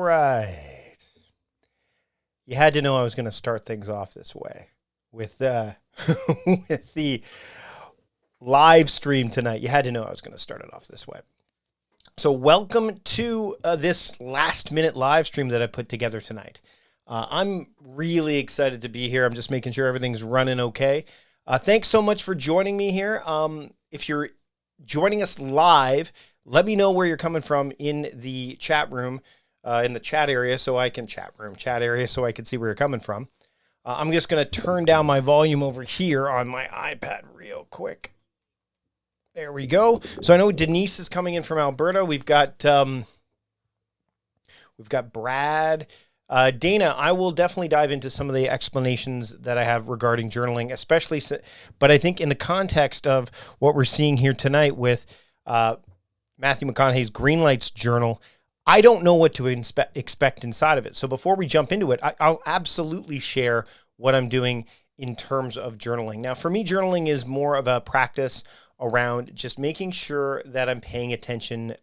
right. You had to know I was going to start things off this way with with the live stream tonight. You had to know I was going to start it off this way. So welcome to this last-minute live stream that I put together tonight. I'm really excited to be here. I'm just making sure everything's running okay. Thanks so much for joining me here. If you're joining us live, let me know where you're coming from in the chat room, in the chat area, so I can chat area, so I can see where you're coming from. I'm just going to turn down my volume over here on my iPad real quick. There we go. So I know Denise is coming in from Alberta. We've got Brad. Dana, I will definitely dive into some of the explanations that I have regarding journaling, especially, but I think in the context of what we're seeing here tonight with Matthew McConaughey's Greenlights Journal, I don't know what to expect inside of it. So before we jump into it, I'll absolutely share what I'm doing in terms of journaling. Now, for me, journaling is more of a practice around just making sure that I'm paying attention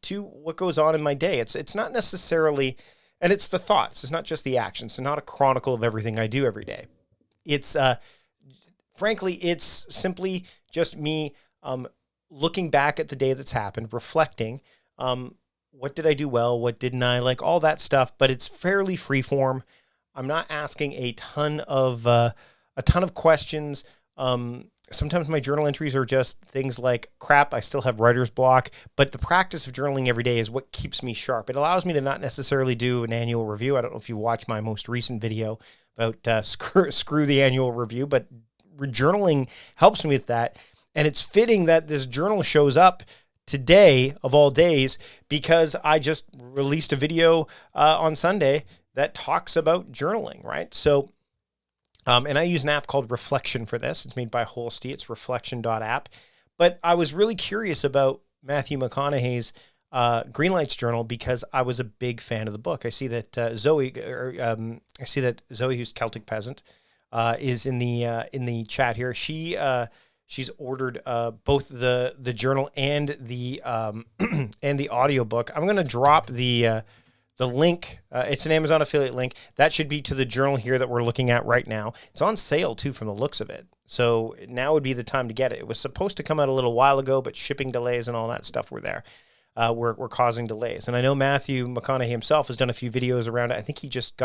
to what goes on in my day. It's not necessarily, and it's the thoughts. It's not just the actions. It's not a chronicle of everything I do every day. It's, frankly, it's simply just me looking back at the day that's happened, reflecting, what did I do well? What didn't I? Like all that stuff, but it's fairly free form. I'm not asking a ton of questions. Sometimes my journal entries are just things like, crap, I still have writer's block, but the practice of journaling every day is what keeps me sharp. It allows me to not necessarily do an annual review. I don't know if you watched my most recent video about screw the annual review, but journaling helps me with that. And it's fitting that this journal shows up today of all days because I just released a video on Sunday that talks about journaling, right? So, and I use an app called Reflection for this. It's made by Holsty. It's reflection.app. But I was really curious about Matthew McConaughey's Greenlights Journal because I was a big fan of the book. I see that Zoe, who's Celtic Peasant, is in the chat here. She's ordered both the journal and the and the audiobook. I'm going to drop the link. It's an Amazon affiliate link. That should be to the journal here that we're looking at right now. It's on sale too from the looks of it. So now would be the time to get it. It was supposed to come out a little while ago, but shipping delays and all that stuff were there. Were causing delays. And I know Matthew McConaughey himself has done a few videos around it. I think he just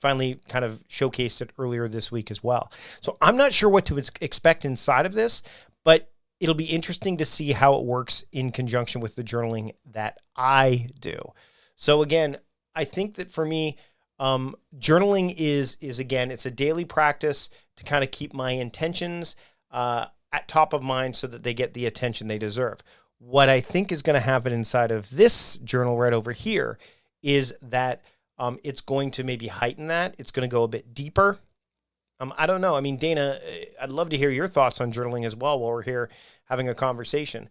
finally kind of showcased it earlier this week as well. So I'm not sure what to expect inside of this, but it'll be interesting to see how it works in conjunction with the journaling that I do. So again, I think that for me, journaling is again, it's a daily practice to kind of keep my intentions at top of mind so that they get the attention they deserve. What I think is going to happen inside of this journal right over here is that it's going to maybe heighten that. It's going to go a bit deeper. I don't know. I mean, Dana, I'd love to hear your thoughts on journaling as well while we're here having a conversation.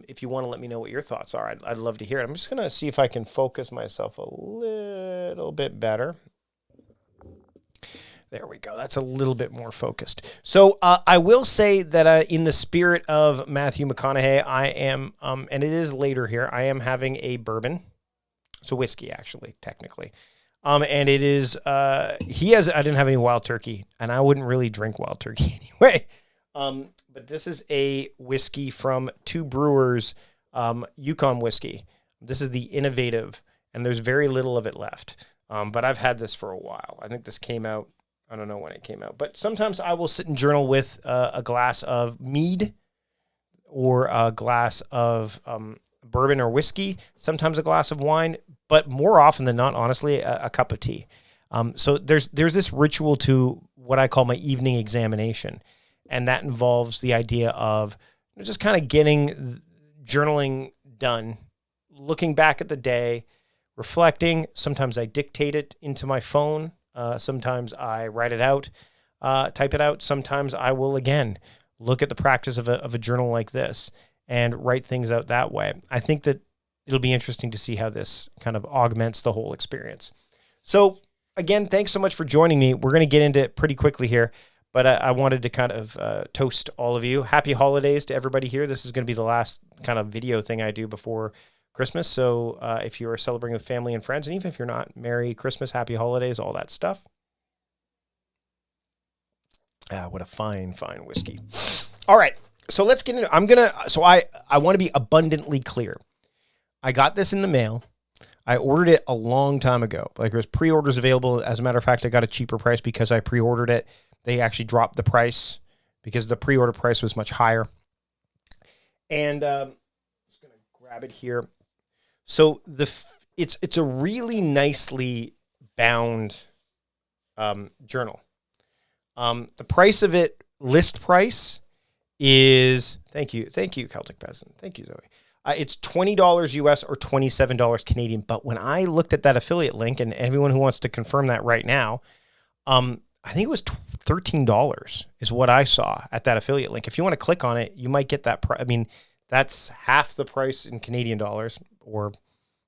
If you want to let me know what your thoughts are, I'd love to hear it. I'm just going to see if I can focus myself a little bit better. There we go. That's a little bit more focused. So I will say that in the spirit of Matthew McConaughey, I am, and it is later here, I am having a bourbon. It's a whiskey, actually, technically. And it is, I didn't have any wild turkey, and I wouldn't really drink wild turkey anyway. But this is a whiskey from Two Brewers, Yukon Whiskey. This is the innovative, and there's very little of it left. But I've had this for a while. I think this came out, I don't know when it came out. But sometimes I will sit and journal with a glass of mead or a glass of bourbon or whiskey, sometimes a glass of wine, but more often than not, honestly, a cup of tea. So there's this ritual to what I call my evening examination, and that involves the idea of just kind of getting journaling done, looking back at the day, reflecting. Sometimes I dictate it into my phone. Sometimes I write it out, type it out. Sometimes I will, again, look at the practice of a journal like this and write things out that way. I think that it'll be interesting to see how this kind of augments the whole experience. So again, thanks so much for joining me. We're going to get into it pretty quickly here, but I wanted to kind of toast all of you. Happy holidays to everybody here. This is going to be the last kind of video thing I do before Christmas. So if you are celebrating with family and friends, and even if you're not, Merry Christmas, Happy Holidays, all that stuff. What a fine, fine whiskey. All right. So let's get into I want to be abundantly clear. I got this in the mail. I ordered it a long time ago. Like, there was pre-orders available. As a matter of fact, I got a cheaper price because I pre-ordered it. They actually dropped the price because the pre-order price was much higher. And I'm just going to grab it here. So it's a really nicely bound journal. The price of it, list price, is thank you Celtic Peasant, thank you Zoe. It's $20 US or $27 Canadian. But when I looked at that affiliate link, and everyone who wants to confirm that right now, I think it was $13 is what I saw at that affiliate link. If you want to click on it, you might get that. I mean, that's half the price in Canadian dollars, or,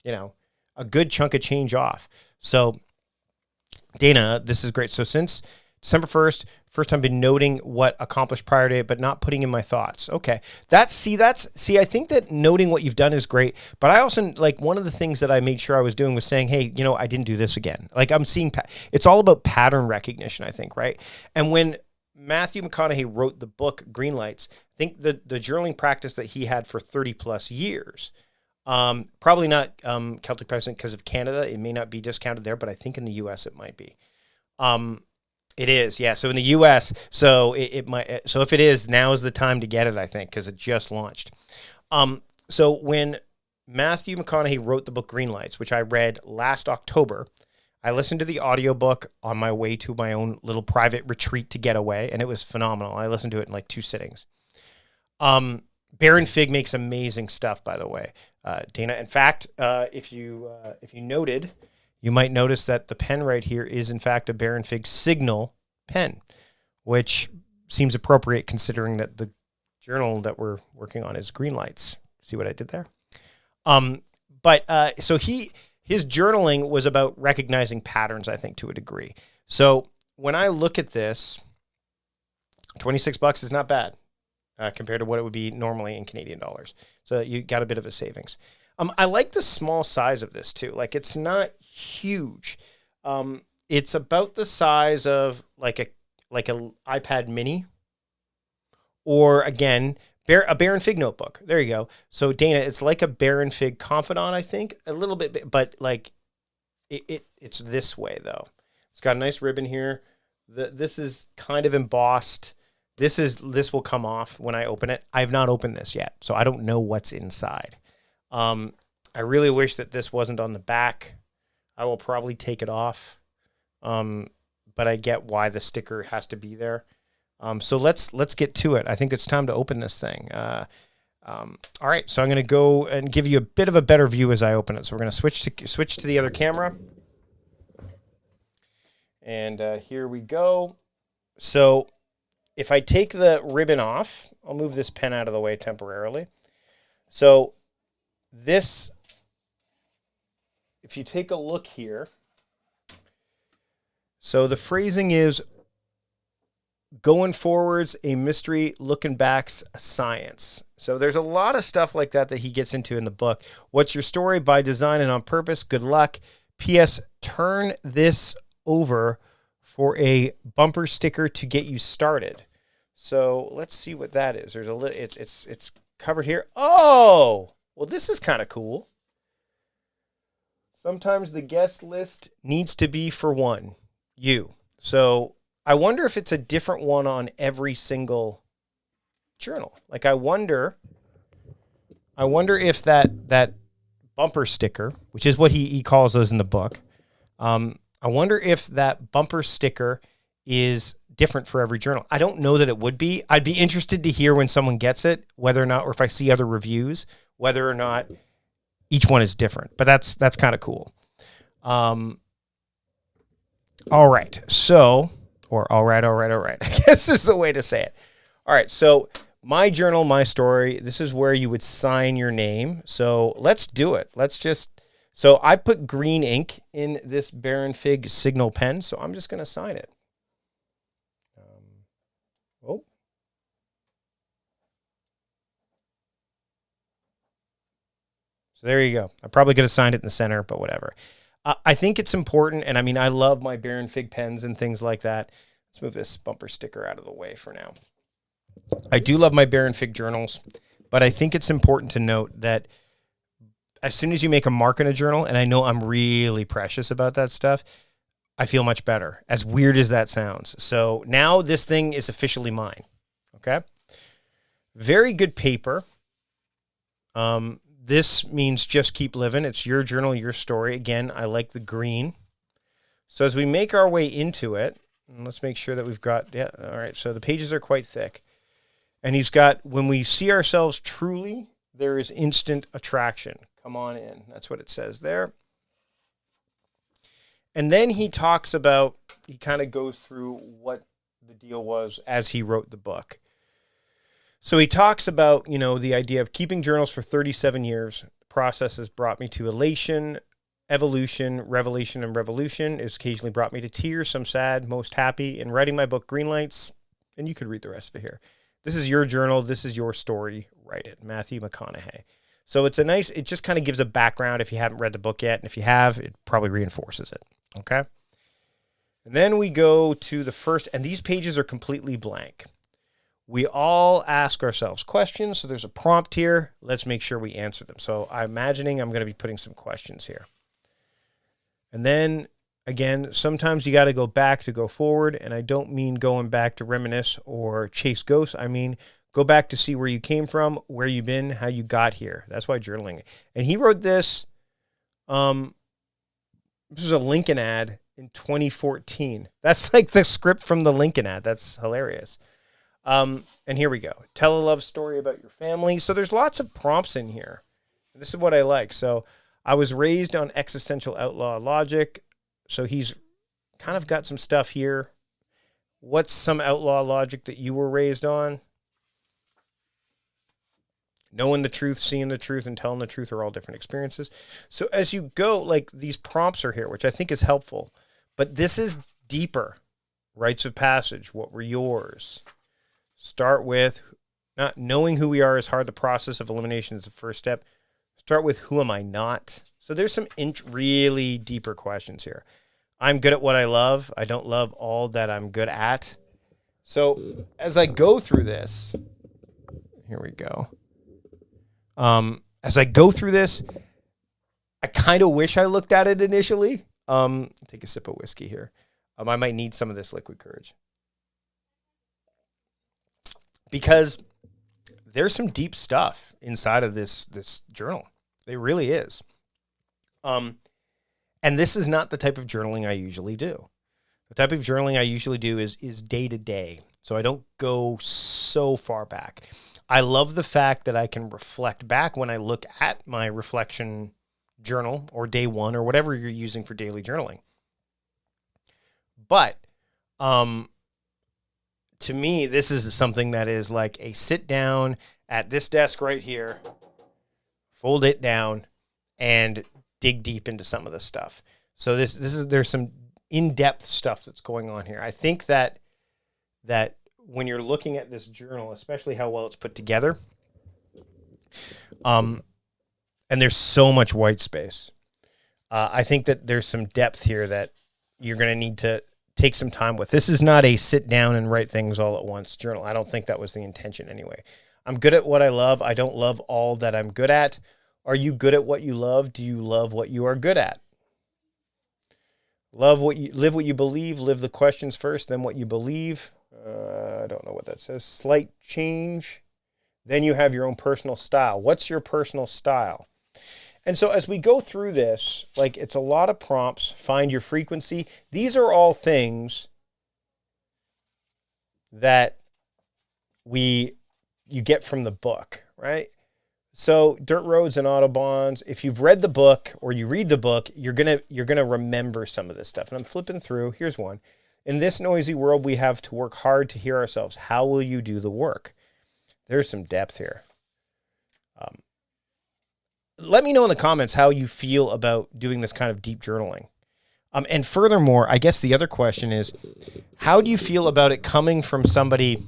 you know, a good chunk of change off. So, Dana, this is great. So since December 1st, first time been noting what accomplished prior to it, but not putting in my thoughts. Okay. I think that noting what you've done is great, but I also, like, one of the things that I made sure I was doing was saying, hey, you know, I didn't do this again. Like, I'm seeing, it's all about pattern recognition, I think, right? And when Matthew McConaughey wrote the book Greenlights, I think the journaling practice that he had for 30 plus years, probably not Celtic Peasant because of Canada, it may not be discounted there, but I think in the US it might be. It is, yeah. So in the U.S., so it might. So if it is, now is the time to get it, I think, because it just launched. So when Matthew McConaughey wrote the book Greenlights, which I read last October, I listened to the audiobook on my way to my own little private retreat to get away, and it was phenomenal. I listened to it in like 2 sittings. Baron Fig makes amazing stuff, by the way, Dana. In fact, if you noted, you might notice that the pen right here is, in fact, a Baron Fig Signal pen, which seems appropriate considering that the journal that we're working on is Greenlights. See what I did there? So his journaling was about recognizing patterns, I think, to a degree. So when I look at this, $26 is not bad compared to what it would be normally in Canadian dollars. So you got a bit of a savings. I like the small size of this too. Like, it's not huge. It's about the size of like a iPad mini, or again, a Baron Fig notebook. There you go. So Dana, it's like a Baron Fig Confidant, I think, a little bit, but like it's this way though. It's got a nice ribbon here. This is kind of embossed. This will come off when I open it. I've not opened this yet, so I don't know what's inside. I really wish that this wasn't on the back. I will probably take it off, but I get why the sticker has to be there. So let's get to it. I think it's time to open this thing. All right, so I'm going to go and give you a bit of a better view as I open it. So we're going to switch to the other camera, and here we go. So if I take the ribbon off, I'll move this pen out of the way temporarily. So this, if you take a look here, so the phrasing is going forwards, a mystery, looking back's a science. So there's a lot of stuff like that he gets into in the book. What's your story? By design and on purpose. Good luck. P.S. Turn this over for a bumper sticker to get you started. So let's see what that is. There's it's covered here. Oh, well, this is kind of cool. Sometimes the guest list needs to be for one, you. So I wonder if it's a different one on every single journal. Like, I wonder if that bumper sticker, which is what he calls those in the book, I wonder if that bumper sticker is different for every journal. I don't know that it would be. I'd be interested to hear when someone gets it, whether or not, or if I see other reviews, whether or not each one is different. But that's kind of cool. All right. So, or all right. I guess is the way to say it. All right. So my journal, my story, this is where you would sign your name. So let's do it. So I put green ink in this Baron Fig Signal pen. So I'm just going to sign it. So there you go. I probably could have signed it in the center, but whatever. I think it's important, and I mean, I love my Baron Fig pens and things like that. Let's move this bumper sticker out of the way for now. I do love my Baron Fig journals, but I think it's important to note that as soon as you make a mark in a journal, and I know I'm really precious about that stuff, I feel much better, as weird as that sounds. So now this thing is officially mine, okay? Very good paper. This means just keep living. It's your journal, your story. Again, I like the green. So as we make our way into it, let's make sure that we've got, yeah, all right. So the pages are quite thick. And he's got, when we see ourselves truly, there is instant attraction. Come on in. That's what it says there. And then he talks about, he kind of goes through what the deal was as he wrote the book. So he talks about, you know, the idea of keeping journals for 37 years. The process has brought me to elation, evolution, revelation, and revolution. It's occasionally brought me to tears, some sad, most happy. In writing my book, Greenlights, and you could read the rest of it here. This is your journal. This is your story. Write it. Matthew McConaughey. So it's a nice, it just kind of gives a background if you haven't read the book yet. And if you have, it probably reinforces it. Okay. And then we go to the first, and these pages are completely blank. We all ask ourselves questions. So there's a prompt here. Let's make sure we answer them. So I'm imagining I'm going to be putting some questions here. And then again, sometimes you got to go back to go forward. And I don't mean going back to reminisce or chase ghosts. I mean, go back to see where you came from, where you've been, how you got here. That's why journaling. And he wrote this. This is a Lincoln ad in 2014. That's like the script from the Lincoln ad. That's hilarious. And here we go. Tell a love story about your family. So there's lots of prompts in here. This is what I like. So I was raised on existential outlaw logic. So he's kind of got some stuff here. What's some outlaw logic that you were raised on? Knowing the truth, seeing the truth, and telling the truth are all different experiences. So as you go, like these prompts are here, which I think is helpful. But this is deeper. Rites of passage. What were yours? Start with, not knowing who we are is hard. The process of elimination is the first step. Start with, who am I not? So there's some really deeper questions here. I'm good at what I love. I don't love all that I'm good at. So as I go through this, here we go. As I go through this, I kind of wish I looked at it initially. Take a sip of whiskey here. I might need some of this liquid courage. Because there's some deep stuff inside of this journal. It really is. And this is not the type of journaling I usually do. The type of journaling I usually do is day to day. So I don't go so far back. I love the fact that I can reflect back when I look at my reflection journal or day one or whatever you're using for daily journaling. But, to me, this is something that is like a sit down at this desk right here, fold it down, and dig deep into some of this stuff. So there's some in-depth stuff that's going on here. I think that when you're looking at this journal, especially how well it's put together, and there's so much white space, I think that there's some depth here that you're going to need to take some time with. This is not a sit down and write things all at once journal. I don't think that was the intention anyway. I'm good at what I love. I don't love all that I'm good at. Are you good at what you love? Do you love what you are good at? Live what you believe. Live the questions first, then what you believe. I don't know what that says. Slight change. Then you have your own personal style. What's your personal style? And so as we go through this, like it's a lot of prompts. Find your frequency. These are all things that you get from the book, right? So dirt roads and autobahns. If you've read the book or you read the book, you're gonna remember some of this stuff. And I'm flipping through. Here's one. In this noisy world, we have to work hard to hear ourselves. How will you do the work? There's some depth here. Let me know in the comments how you feel about doing this kind of deep journaling. And furthermore, I guess the other question is, how do you feel about it coming from somebody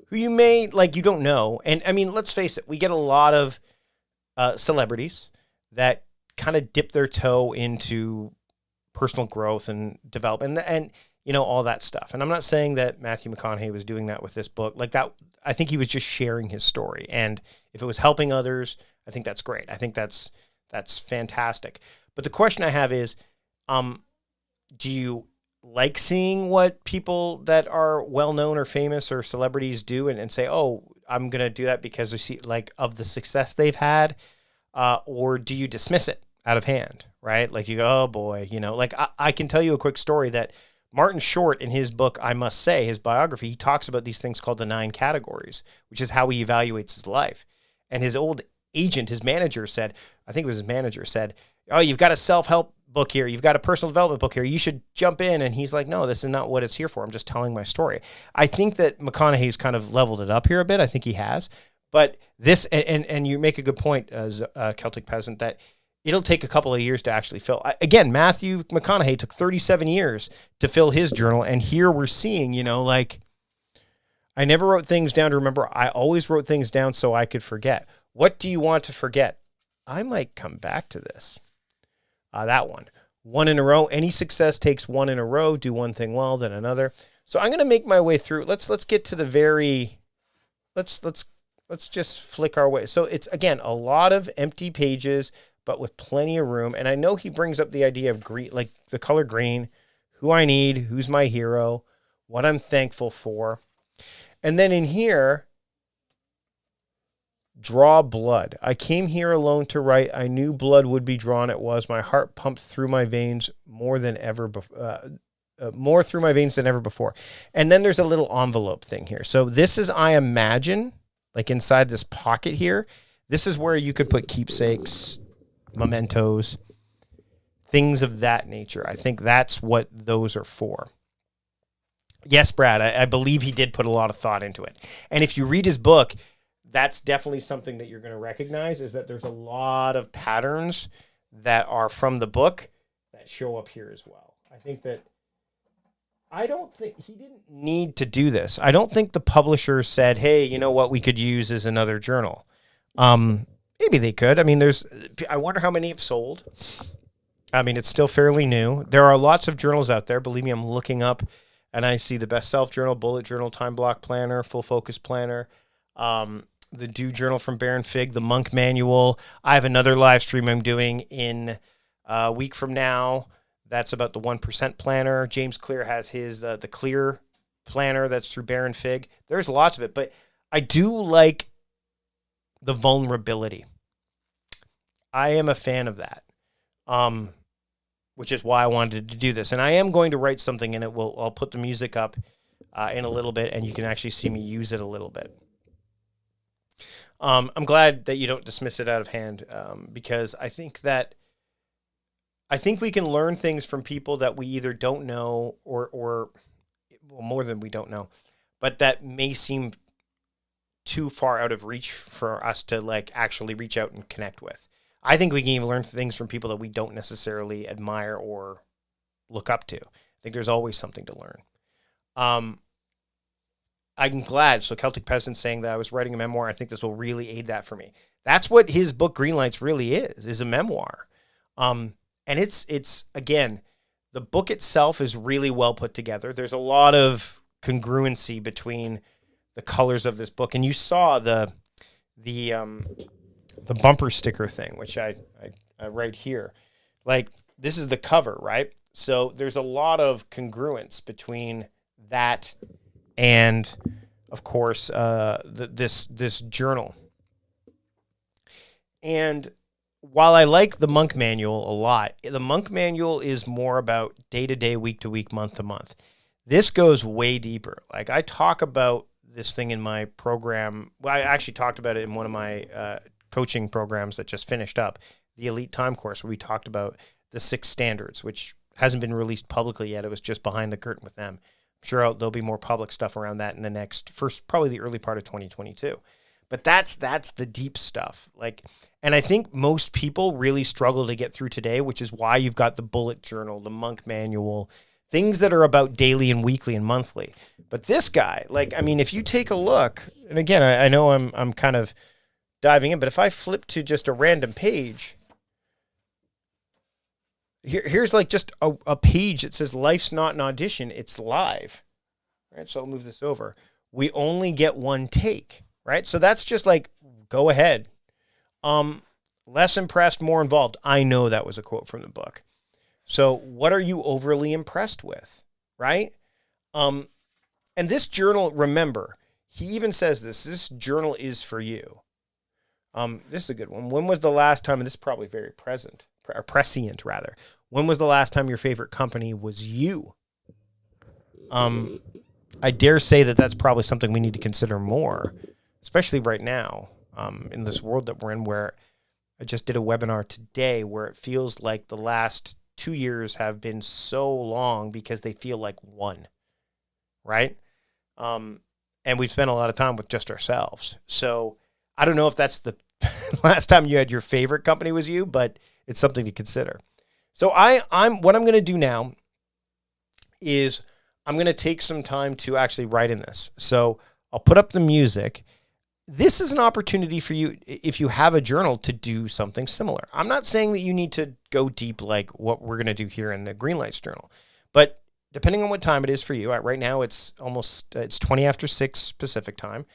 who you may, like, you don't know? And I mean, let's face it, we get a lot of celebrities that kind of dip their toe into personal growth and development and all that stuff. And I'm not saying that Matthew McConaughey was doing that with this book like that. I think he was just sharing his story. And if it was helping others, I think that's great. I think that's fantastic. But the question I have is, do you like seeing what people that are well-known or famous or celebrities do and say, oh, I'm going to do that because I see like of the success they've had? Or do you dismiss it out of hand, right? Like you go, oh boy, like I can tell you a quick story that Martin Short in his book, I Must Say, his biography, he talks about these things called the 9 categories, which is how he evaluates his life. And his old agent, his manager said, I think it was his manager said, oh, you've got a self-help book here. You've got a personal development book here. You should jump in. And he's like, no, this is not what it's here for. I'm just telling my story. I think that McConaughey's kind of leveled it up here a bit. I think he has. But this, and you make a good point as a Celtic peasant, that it'll take a couple of years to actually fill. Again, Matthew McConaughey took 37 years to fill his journal. And here we're seeing, like, I never wrote things down to remember. I always wrote things down so I could forget. What do you want to forget? I might come back to this. That one in a row. Any success takes one in a row. Do one thing well, then another. So I'm going to make my way through. Let's get to the very. Let's just flick our way. So it's again a lot of empty pages, but with plenty of room. And I know he brings up the idea of green, like the color green, who I need, who's my hero, what I'm thankful for, and then in here. Draw blood. I came here alone to write. I knew blood would be drawn. It was. My heart pumped through my veins more through my veins than ever before. And then there's a little envelope thing here. So this is, I imagine, like inside this pocket here, this is where you could put keepsakes, mementos, things of that nature. I think that's what those are for. Yes, Brad, I believe he did put a lot of thought into it. And if you read his book, that's definitely something that you're going to recognize, is that there's a lot of patterns that are from the book that show up here as well. I don't think he didn't need to do this. I don't think the publisher said, hey, you know what we could use as another journal. Maybe they could. I mean, I wonder how many have sold. I mean, it's still fairly new. There are lots of journals out there. Believe me, I'm looking up and I see the Best Self Journal, Bullet Journal, Time Block Planner, Full Focus Planner, the Do Journal from Baron Fig, the Monk Manual. I have another live stream I'm doing in a week from now. That's about the 1% planner. James Clear has his, the Clear planner that's through Baron Fig. There's lots of it, but I do like the vulnerability. I am a fan of that, which is why I wanted to do this. And I am going to write something in it. I'll put the music up in a little bit, and you can actually see me use it a little bit. I'm glad that you don't dismiss it out of hand, because I think we can learn things from people that we either don't know or more than we don't know, but that may seem too far out of reach for us to like actually reach out and connect with. I think we can even learn things from people that we don't necessarily admire or look up to. I think there's always something to learn. I'm glad. So Celtic Peasant saying that I was writing a memoir. I think this will really aid that for me. That's what his book Greenlights really is a memoir. And it's again, the book itself is really well put together. There's a lot of congruency between the colors of this book. And you saw the bumper sticker thing, which I write here. Like, this is the cover, right? So there's a lot of congruence between that and, of course, this journal. And while I like the Monk Manual a lot, the Monk Manual is more about day-to-day, week-to-week, month-to-month. This goes way deeper. Like, I talk about this thing in my program. Well, I actually talked about it in one of my coaching programs that just finished up, the Elite Time course, where we talked about the 6 standards, which hasn't been released publicly yet. It was just behind the curtain with them. I'm sure there'll be more public stuff around that in the probably the early part of 2022. But that's the deep stuff. Like, and I think most people really struggle to get through today, which is why you've got the bullet journal, the Monk Manual, things that are about daily and weekly and monthly. But this guy, like, I mean, if you take a look, and again, I know I'm kind of diving in. But if I flip to just a random page, here's like just a page that says life's not an audition, it's live. Right? So I'll move this over. We only get one take, right? So that's just like, go ahead. Less impressed, more involved. I know that was a quote from the book. So what are you overly impressed with, right? And this journal, remember, he even says this journal is for you. This is a good one. When was the last time, and this is probably very prescient rather. When was the last time your favorite company was you? I dare say that that's probably something we need to consider more, especially right now, in this world that we're in, where I just did a webinar today where it feels like the last 2 years have been so long because they feel like one, right? And we've spent a lot of time with just ourselves. So I don't know if that's the last time you had your favorite company was you, but it's something to consider. So what I'm going to do now is I'm going to take some time to actually write in this. So I'll put up the music. This is an opportunity for you, if you have a journal, to do something similar. I'm not saying that you need to go deep like what we're going to do here in the Greenlights Journal, but depending on what time it is for you, right now it's 20 after 6 Pacific time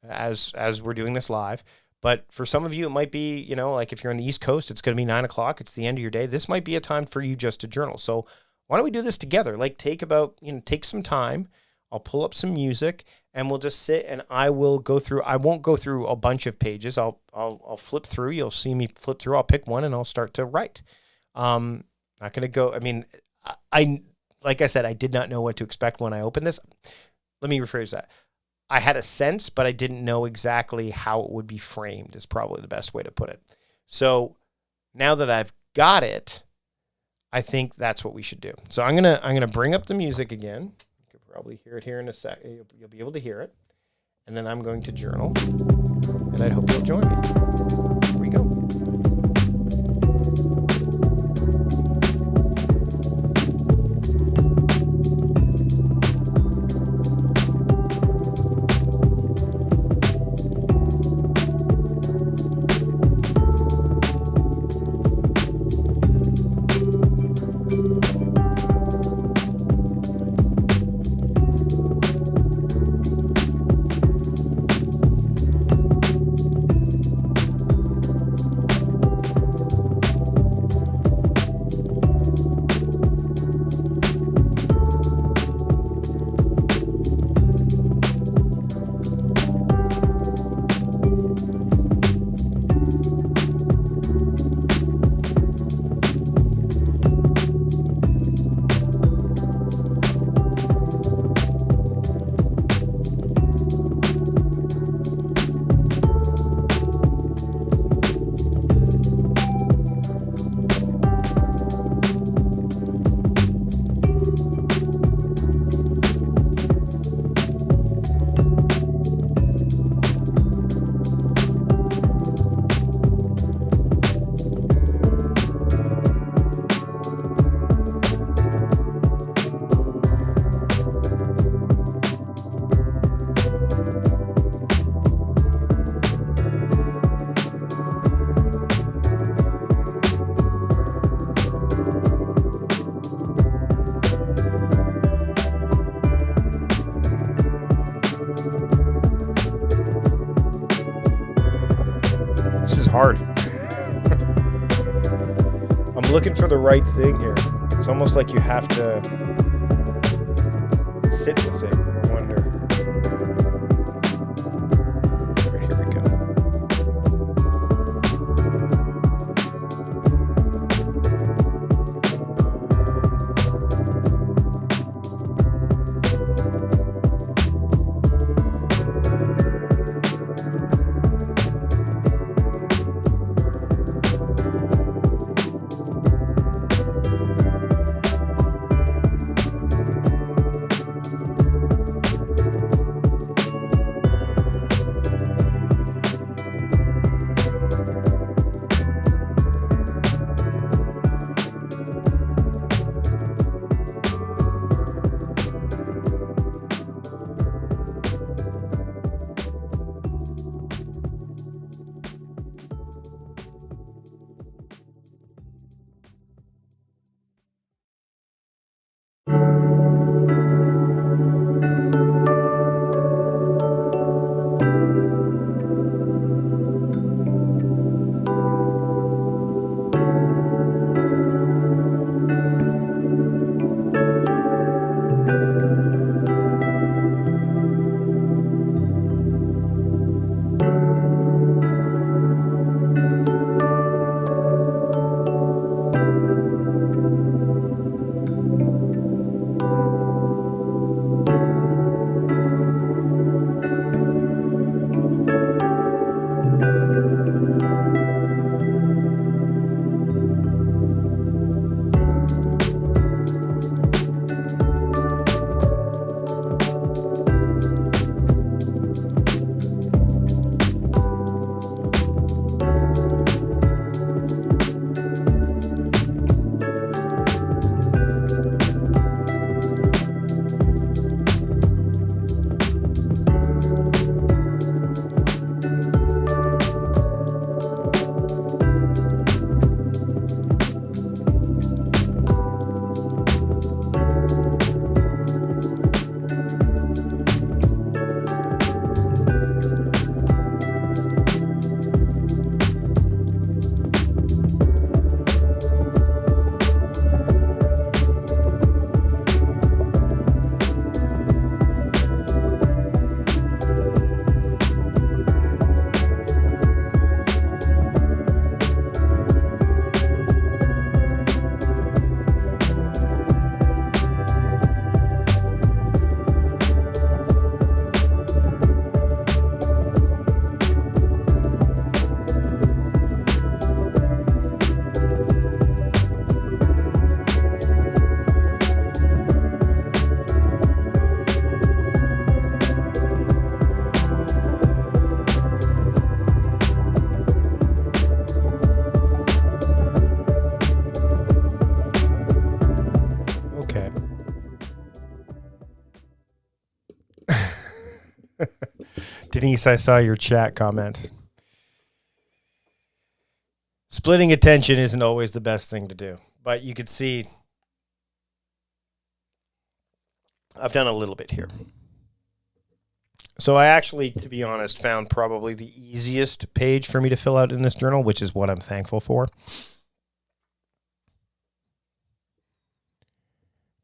as we're doing this live. But for some of you, it might be, like if you're on the East Coast, it's going to be 9 o'clock. It's the end of your day. This might be a time for you just to journal. So why don't we do this together? Like take some time. I'll pull up some music and we'll just sit and I will go through. I won't go through a bunch of pages. I'll flip through. You'll see me flip through. I'll pick one and I'll start to write. Not going to go. I mean, like I said, I did not know what to expect when I opened this. Let me rephrase that. I had a sense, but I didn't know exactly how it would be framed is probably the best way to put it. So now that I've got it, I think that's what we should do. So I'm gonna bring up the music again. You could probably hear it here in a sec. You'll be able to hear it. And then I'm going to journal. And I hope you'll join me. Here we go. Hard. I'm looking for the right thing here. It's almost like you have to sit with it. I wonder. Right, here we go. Denise, I saw your chat comment. Splitting attention isn't always the best thing to do, but you could see I've done a little bit here. So I actually, to be honest, found probably the easiest page for me to fill out in this journal, which is what I'm thankful for.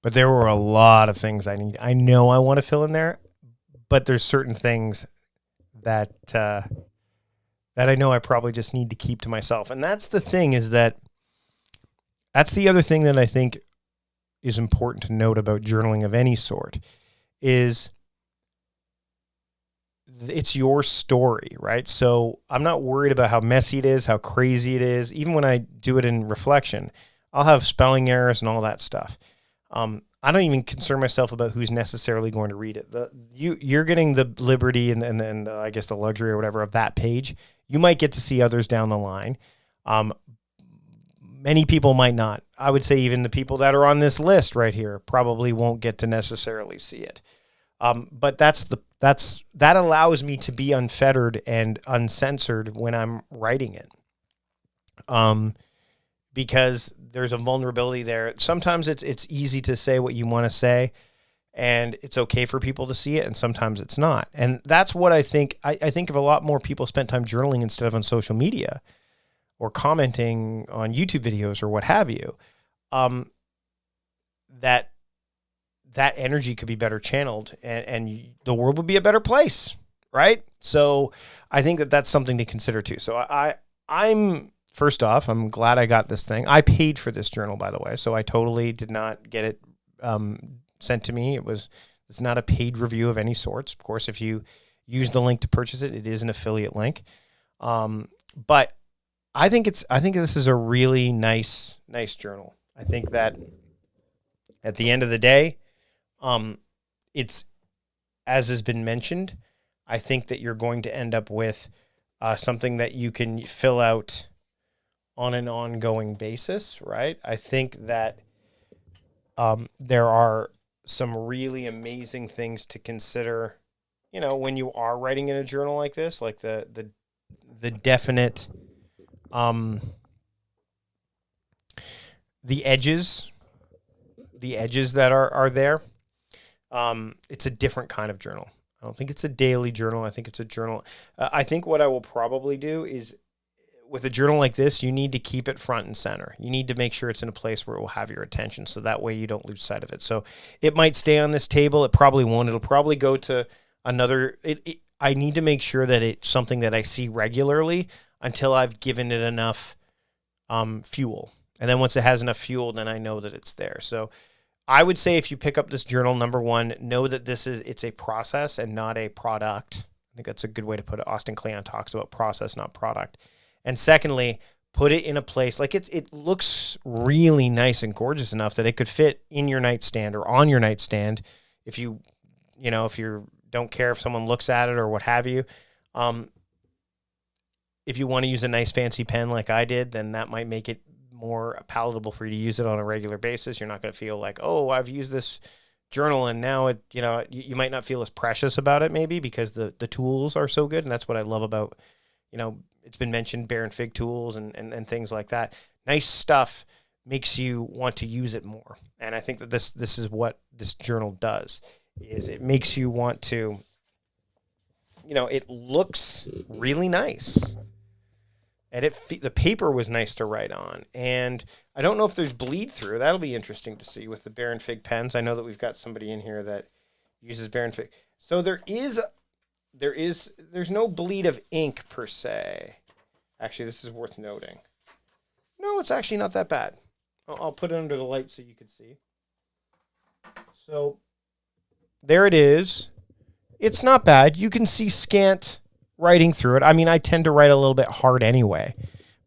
But there were a lot of things I know I want to fill in there, but there's certain things that that I know I probably just need to keep to myself. And that's the thing, is that's the other thing that I think is important to note about journaling of any sort, is it's your story, right? So I'm not worried about how messy it is, how crazy it is. Even when I do it in reflection, I'll have spelling errors and all that stuff. I don't even concern myself about who's necessarily going to read it. You're getting the liberty and I guess the luxury or whatever of that page. You might get to see others down the line. Many people might not. I would say even the people that are on this list right here probably won't get to necessarily see it. But that allows me to be unfettered and uncensored when I'm writing it. Because there's a vulnerability there. Sometimes it's easy to say what you want to say, and it's okay for people to see it, and sometimes it's not. And that's what I think. I think if a lot more people spent time journaling instead of on social media or commenting on YouTube videos or what have you, that energy could be better channeled, and the world would be a better place, right? So I think that's something to consider too. So I'm first off, I'm glad I got this thing. I paid for this journal, by the way, so I totally did not get it sent to me. It's not a paid review of any sorts. Of course, if you use the link to purchase it, it is an affiliate link. But I think this is a really nice journal. I think that at the end of the day, it's, as has been mentioned, I think that you're going to end up with something that you can fill out on an ongoing basis, right? I think that there are some really amazing things to consider, when you are writing in a journal like this, like the definite, the edges that are there. It's a different kind of journal. I don't think it's a daily journal. I think it's a journal. I think what I will probably do is, with a journal like this, you need to keep it front and center. You need to make sure it's in a place where it will have your attention, so that way you don't lose sight of it. So it might stay on this table. It probably won't. It'll probably go to another. I need to make sure that it's something that I see regularly until I've given it enough fuel. And then once it has enough fuel, then I know that it's there. So I would say if you pick up this journal, number one, know that it's a process and not a product. I think that's a good way to put it. Austin Kleon talks about process, not product. And secondly, put it in a place like it looks really nice and gorgeous enough that it could fit in your nightstand or on your nightstand. If you don't care if someone looks at it or what have you. If you want to use a nice fancy pen like I did, then that might make it more palatable for you to use it on a regular basis. You're not going to feel like, oh, I've used this journal and now you might not feel as precious about it maybe because the tools are so good. And that's what I love about, it's been mentioned, Bear and Fig tools and things like that. Nice stuff makes you want to use it more. And I think that this is what this journal does, is it makes you want to, it looks really nice. And the paper was nice to write on. And I don't know if there's bleed through. That'll be interesting to see with the Bear and Fig pens. I know that we've got somebody in here that uses Bear and Fig. So there's no bleed of ink per se. Actually, this is worth noting. No, it's actually not that bad. I'll put it under the light so you can see. So there it is. It's not bad. You can see scant writing through it. I mean, I tend to write a little bit hard anyway,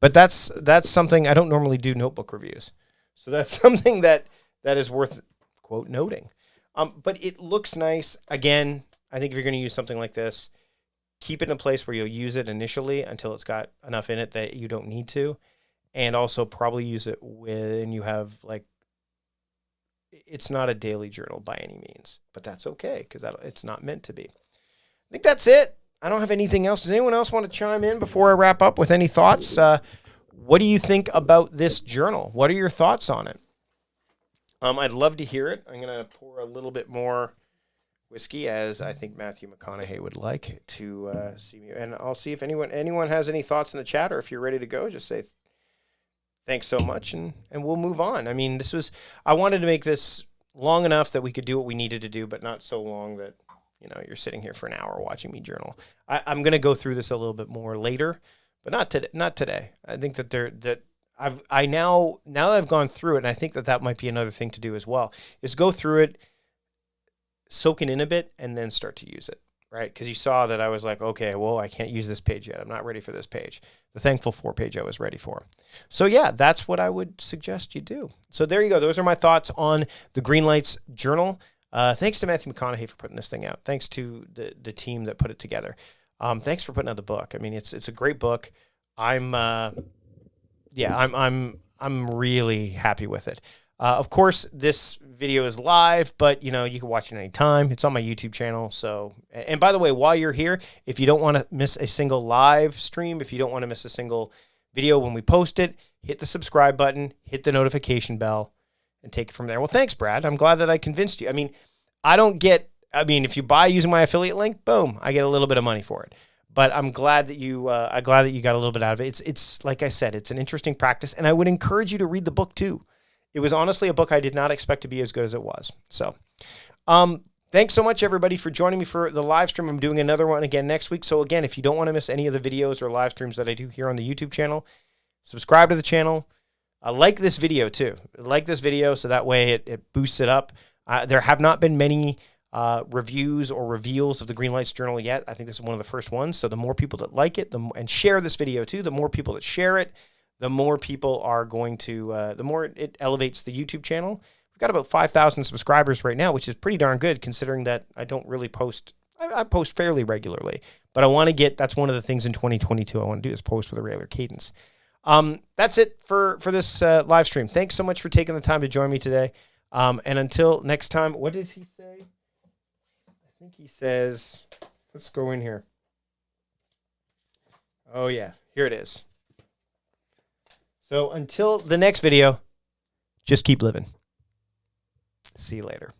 but that's something I don't normally do notebook reviews. So that's something that is worth, quote, noting. But it looks nice. Again, I think if you're going to use something like this, keep it in a place where you'll use it initially until it's got enough in it that you don't need to. And also probably use it when you have, it's not a daily journal by any means, but that's okay because it's not meant to be. I think that's it. I don't have anything else. Does anyone else want to chime in before I wrap up with any thoughts? What do you think about this journal? What are your thoughts on it? I'd love to hear it. I'm going to pour a little bit more whiskey, as I think Matthew McConaughey would like to see me. And I'll see if anyone has any thoughts in the chat, or if you're ready to go, just say thanks so much, and we'll move on. I mean, I wanted to make this long enough that we could do what we needed to do, but not so long that, you're sitting here for an hour watching me journal. I'm going to go through this a little bit more later, but not today. I think that now that I've gone through it, and I think that might be another thing to do as well, is go through it, soak it in a bit, and then start to use it, right? Because you saw that I was like, okay, well, I can't use this page yet. I'm not ready for this page. The Thankful For page I was ready for. So yeah, that's what I would suggest you do. So there you go. Those are my thoughts on the Greenlights Journal. Thanks to Matthew McConaughey for putting this thing out. Thanks to the team that put it together. Thanks for putting out the book. I mean, it's a great book. I'm really happy with it. Of course, this video is live, but you can watch it anytime. It's on my YouTube channel. So, and by the way, while you're here, if you don't want to miss a single live stream, if you don't want to miss a single video when we post it, hit the subscribe button, hit the notification bell, and take it from there. Well, thanks, Brad. I'm glad that I convinced you. I mean, if you buy using my affiliate link, boom, I get a little bit of money for it. But I'm glad that you got a little bit out of it. It's like I said, it's an interesting practice, and I would encourage you to read the book too. It was honestly a book I did not expect to be as good as it was. So, thanks so much, everybody, for joining me for the live stream. I'm doing another one again next week. So again, if you don't want to miss any of the videos or live streams that I do here on the YouTube channel, subscribe to the channel. Like this video too. Like this video so that way it boosts it up. There have not been many reviews or reveals of the Greenlights Journal yet. I think this is one of the first ones. So the more people that like it and share this video too, the more people that share it, the more people are going to, the more it elevates the YouTube channel. We've got about 5,000 subscribers right now, which is pretty darn good considering that I don't really post. I post fairly regularly, but I want to that's one of the things in 2022 I want to do is post with a regular cadence. That's it for this live stream. Thanks so much for taking the time to join me today. And until next time, what does he say? I think he says, let's go in here. Oh yeah, here it is. So until the next video, just keep living. See you later.